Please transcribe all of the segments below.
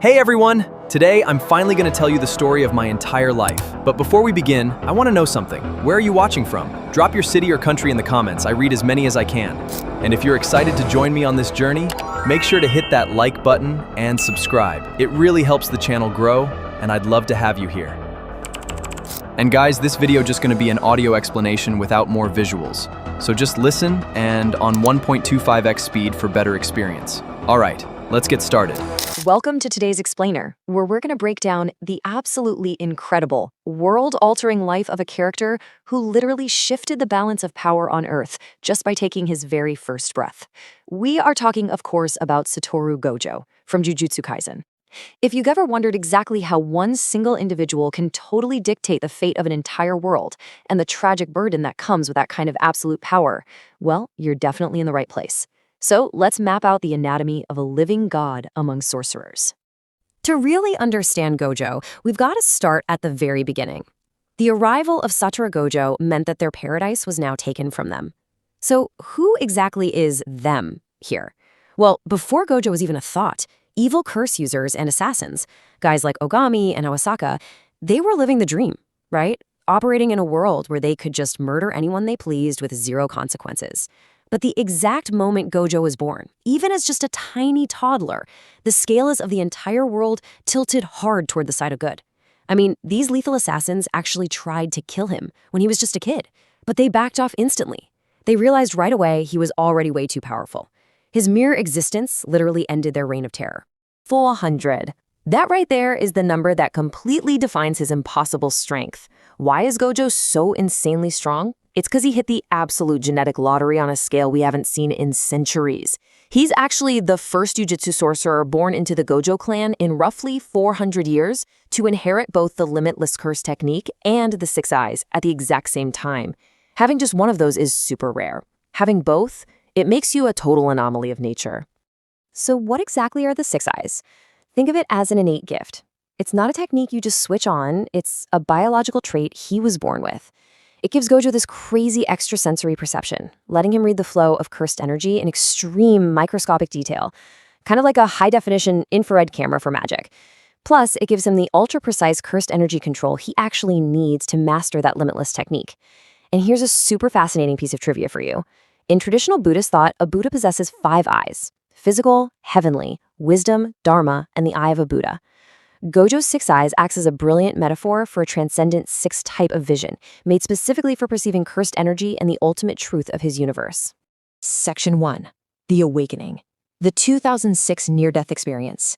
Hey everyone! Today, I'm finally going to tell you the story of my entire life. But before we begin, I want to know something. Where are you watching from? Drop your city or country in the comments. I read as many as I can. And if you're excited to join me on this journey, make sure to hit that like button and subscribe. It really helps the channel grow, and I'd love to have you here. And guys, this video just going to be an audio explanation without more visuals. So just listen and on 1.25x speed for better experience. All right, let's get started. Welcome to today's explainer, where we're going to break down the absolutely incredible, world-altering life of a character who literally shifted the balance of power on Earth just by taking his very first breath. We are talking, of course, about Satoru Gojo from Jujutsu Kaisen. If you've ever wondered exactly how one single individual can totally dictate the fate of an entire world and the tragic burden that comes with that kind of absolute power, well, you're definitely in the right place. So let's map out the anatomy of a living god among sorcerers. To really understand Gojo, we've got to start at the very beginning. The arrival of Satoru Gojo meant that their paradise was now taken from them. So who exactly is them here? Well, before Gojo was even a thought, evil curse users and assassins, guys like Ogami and Awasaka, they were living the dream, right? Operating in a world where they could just murder anyone they pleased with zero consequences. But the exact moment Gojo was born, even as just a tiny toddler, the scales of the entire world tilted hard toward the side of good. I mean, these lethal assassins actually tried to kill him when he was just a kid, but they backed off instantly. They realized right away he was already way too powerful. His mere existence literally ended their reign of terror. 400. That right there is the number that completely defines his impossible strength. Why is Gojo so insanely strong? It's because he hit the absolute genetic lottery on a scale we haven't seen in centuries. He's actually the first Jujutsu sorcerer born into the Gojo Clan in roughly 400 years to inherit both the Limitless curse technique and the Six Eyes at the exact same time. Having just one of those is super rare. Having both, it makes you a total anomaly of nature. So what exactly are the Six Eyes? Think of it as an innate gift. It's not a technique you just switch on, it's a biological trait he was born with. It gives Gojo this crazy extrasensory perception, letting him read the flow of cursed energy in extreme microscopic detail, kind of like a high-definition infrared camera for magic. Plus, it gives him the ultra-precise cursed energy control he actually needs to master that limitless technique. And here's a super fascinating piece of trivia for you. In traditional Buddhist thought, a Buddha possesses 5 eyes: physical, heavenly, wisdom, dharma, and the eye of a Buddha. Gojo's 6 eyes acts as a brilliant metaphor for a transcendent 6th type of vision, made specifically for perceiving cursed energy and the ultimate truth of his universe. Section 1. The Awakening. The 2006 near-death experience.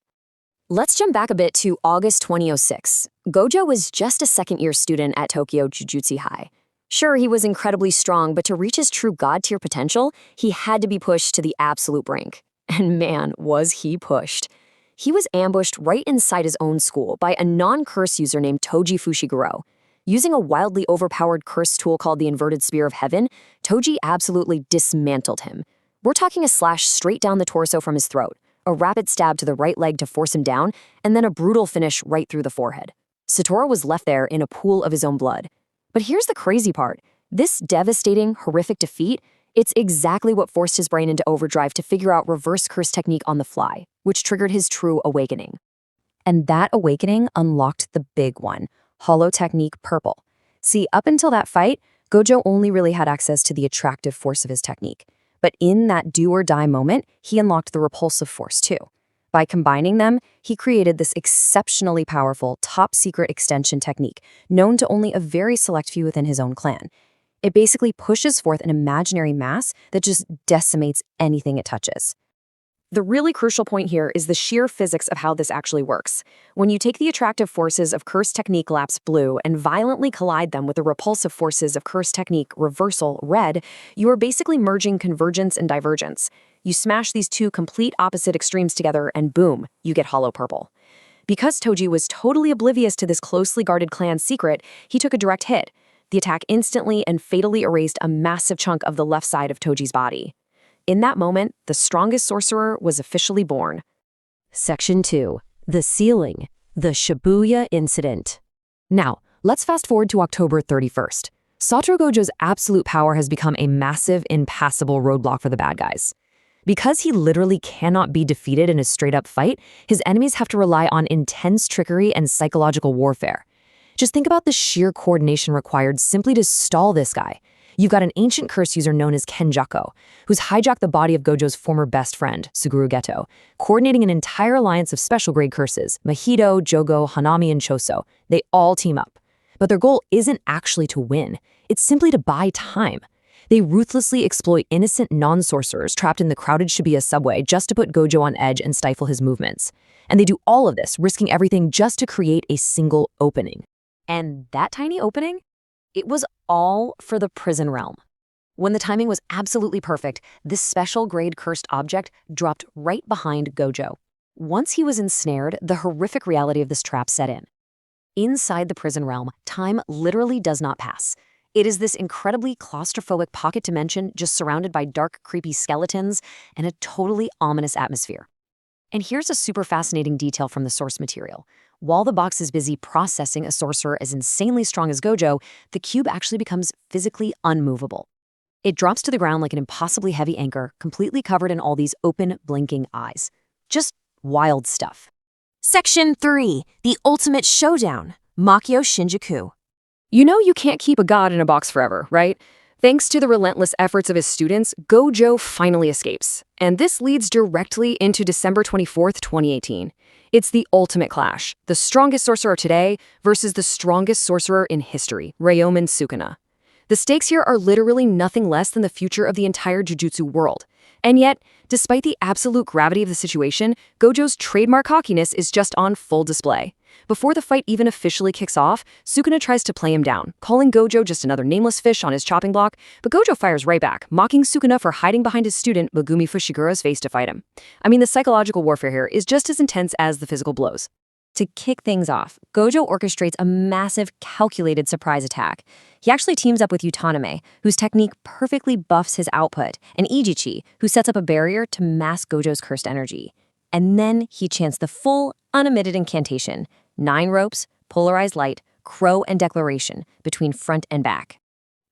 Let's jump back a bit to August 2006. Gojo was just a second-year student at Tokyo Jujutsu High. Sure, he was incredibly strong, but to reach his true god-tier potential, he had to be pushed to the absolute brink. And man, was he pushed. He was ambushed right inside his own school by a non-curse user named Toji Fushiguro. Using a wildly overpowered curse tool called the Inverted Spear of Heaven, Toji absolutely dismantled him. We're talking a slash straight down the torso from his throat, a rapid stab to the right leg to force him down, and then a brutal finish right through the forehead. Satoru was left there in a pool of his own blood. But here's the crazy part. This devastating, horrific defeat, it's exactly what forced his brain into overdrive to figure out reverse curse technique on the fly, which triggered his true awakening. And that awakening unlocked the big one, Hollow Technique Purple. See, up until that fight, Gojo only really had access to the attractive force of his technique. But in that do-or-die moment, he unlocked the repulsive force too. By combining them, he created this exceptionally powerful, top-secret extension technique, known to only a very select few within his own clan. It basically pushes forth an imaginary mass that just decimates anything it touches. The really crucial point here is the sheer physics of how this actually works. When you take the attractive forces of Curse Technique Lapse Blue and violently collide them with the repulsive forces of Curse Technique Reversal Red, you are basically merging convergence and divergence. You smash these two complete opposite extremes together and boom, you get Hollow Purple. Because Toji was totally oblivious to this closely guarded clan's secret, he took a direct hit. The attack instantly and fatally erased a massive chunk of the left side of Toji's body. In that moment, the strongest sorcerer was officially born. Section 2. The Ceiling. The Shibuya Incident. Now, let's fast forward to October 31st. Satoru Gojo's absolute power has become a massive, impassable roadblock for the bad guys. Because he literally cannot be defeated in a straight-up fight, his enemies have to rely on intense trickery and psychological warfare. Just think about the sheer coordination required simply to stall this guy. You've got an ancient curse user known as Kenjaku, who's hijacked the body of Gojo's former best friend, Suguru Geto, coordinating an entire alliance of special-grade curses, Mahito, Jogo, Hanami, and Choso. They all team up. But their goal isn't actually to win. It's simply to buy time. They ruthlessly exploit innocent non-sorcerers trapped in the crowded Shibuya subway just to put Gojo on edge and stifle his movements. And they do all of this, risking everything just to create a single opening. And that tiny opening? It was all for the prison realm. When the timing was absolutely perfect, this special grade cursed object dropped right behind Gojo. Once he was ensnared, the horrific reality of this trap set in. Inside the prison realm, time literally does not pass. It is this incredibly claustrophobic pocket dimension just surrounded by dark, creepy skeletons and a totally ominous atmosphere. And here's a super fascinating detail from the source material. While the box is busy processing a sorcerer as insanely strong as Gojo, the cube actually becomes physically unmovable. It drops to the ground like an impossibly heavy anchor, completely covered in all these open, blinking eyes. Just wild stuff. Section 3. The Ultimate Showdown. Makyo Shinjuku. You know you can't keep a god in a box forever, right? Thanks to the relentless efforts of his students, Gojo finally escapes. And this leads directly into December 24th, 2018. It's the ultimate clash. The strongest sorcerer today versus the strongest sorcerer in history, Ryomen Sukuna. The stakes here are literally nothing less than the future of the entire Jujutsu world. And yet, despite the absolute gravity of the situation, Gojo's trademark cockiness is just on full display. Before the fight even officially kicks off, Sukuna tries to play him down, calling Gojo just another nameless fish on his chopping block, but Gojo fires right back, mocking Sukuna for hiding behind his student Megumi Fushiguro's face to fight him. I mean, the psychological warfare here is just as intense as the physical blows. To kick things off, Gojo orchestrates a massive, calculated surprise attack. He actually teams up with Utaname, whose technique perfectly buffs his output, and Ijichi, who sets up a barrier to mask Gojo's cursed energy. And then he chants the full, unemitted incantation, 9 ropes, polarized light, crow, and declaration, between front and back.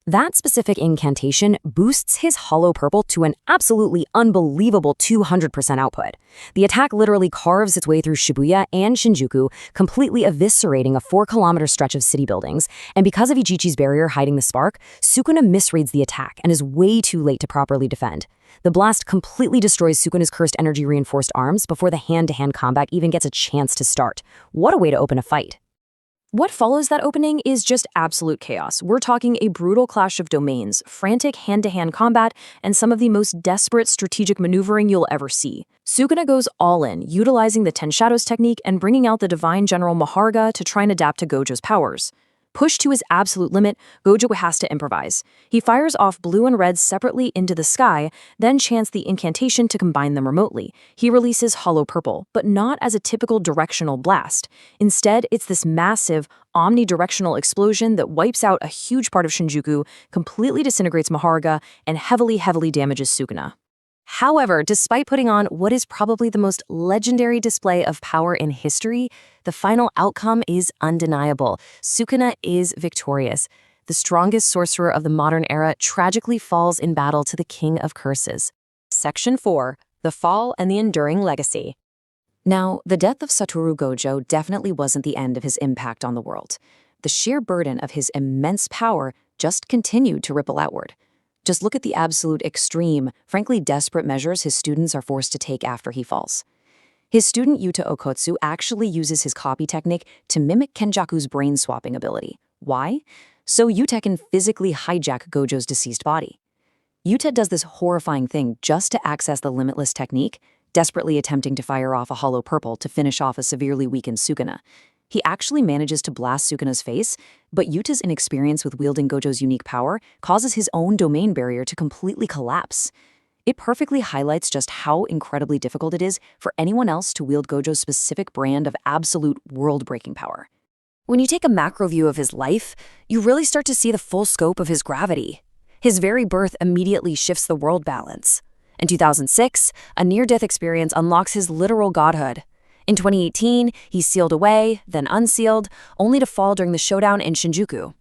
That specific incantation boosts his hollow purple to an absolutely unbelievable 200% output. The attack literally carves its way through Shibuya and Shinjuku, completely eviscerating a 4-kilometer stretch of city buildings, and because of Ijichi's barrier hiding the spark, Sukuna misreads the attack and is way too late to properly defend. The blast completely destroys Sukuna's cursed energy-reinforced arms before the hand-to-hand combat even gets a chance to start. What a way to open a fight. What follows that opening is just absolute chaos. We're talking a brutal clash of domains, frantic hand-to-hand combat, and some of the most desperate strategic maneuvering you'll ever see. Sukuna goes all in, utilizing the Ten Shadows technique and bringing out the Divine General Maharga to try and adapt to Gojo's powers. Pushed to his absolute limit, Gojo has to improvise. He fires off blue and red separately into the sky, then chants the incantation to combine them remotely. He releases hollow purple, but not as a typical directional blast. Instead, it's this massive, omnidirectional explosion that wipes out a huge part of Shinjuku, completely disintegrates Maharga, and heavily damages Sukuna. However, despite putting on what is probably the most legendary display of power in history, the final outcome is undeniable. Sukuna is victorious. The strongest sorcerer of the modern era tragically falls in battle to the King of Curses. Section 4. The Fall and the Enduring Legacy. Now, the death of Satoru Gojo definitely wasn't the end of his impact on the world. The sheer burden of his immense power just continued to ripple outward. Just look at the absolute extreme, frankly desperate measures his students are forced to take after he falls. His student Yuta Okotsu actually uses his copy technique to mimic Kenjaku's brain-swapping ability. Why? So Yuta can physically hijack Gojo's deceased body. Yuta does this horrifying thing just to access the Limitless technique, desperately attempting to fire off a hollow purple to finish off a severely weakened Sukuna. He actually manages to blast Sukuna's face, but Yuta's inexperience with wielding Gojo's unique power causes his own domain barrier to completely collapse. It perfectly highlights just how incredibly difficult it is for anyone else to wield Gojo's specific brand of absolute world-breaking power. When you take a macro view of his life, you really start to see the full scope of his gravity. His very birth immediately shifts the world balance. In 2006, a near-death experience unlocks his literal godhood. In 2018, he's sealed away, then unsealed, only to fall during the showdown in Shinjuku.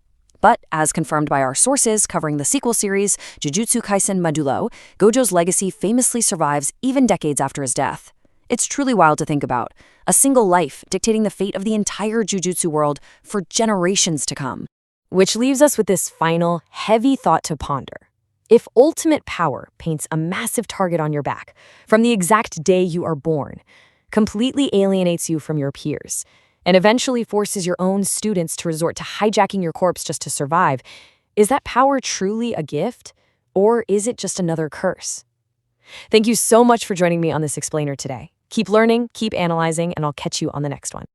But, as confirmed by our sources covering the sequel series, Jujutsu Kaisen Madulo, Gojo's legacy famously survives even decades after his death. It's truly wild to think about. A single life dictating the fate of the entire Jujutsu world for generations to come. Which leaves us with this final, heavy thought to ponder. If ultimate power paints a massive target on your back, from the exact day you are born, completely alienates you from your peers, and eventually forces your own students to resort to hijacking your corpse just to survive, is that power truly a gift, or is it just another curse? Thank you so much for joining me on this explainer today. Keep learning, keep analyzing, and I'll catch you on the next one.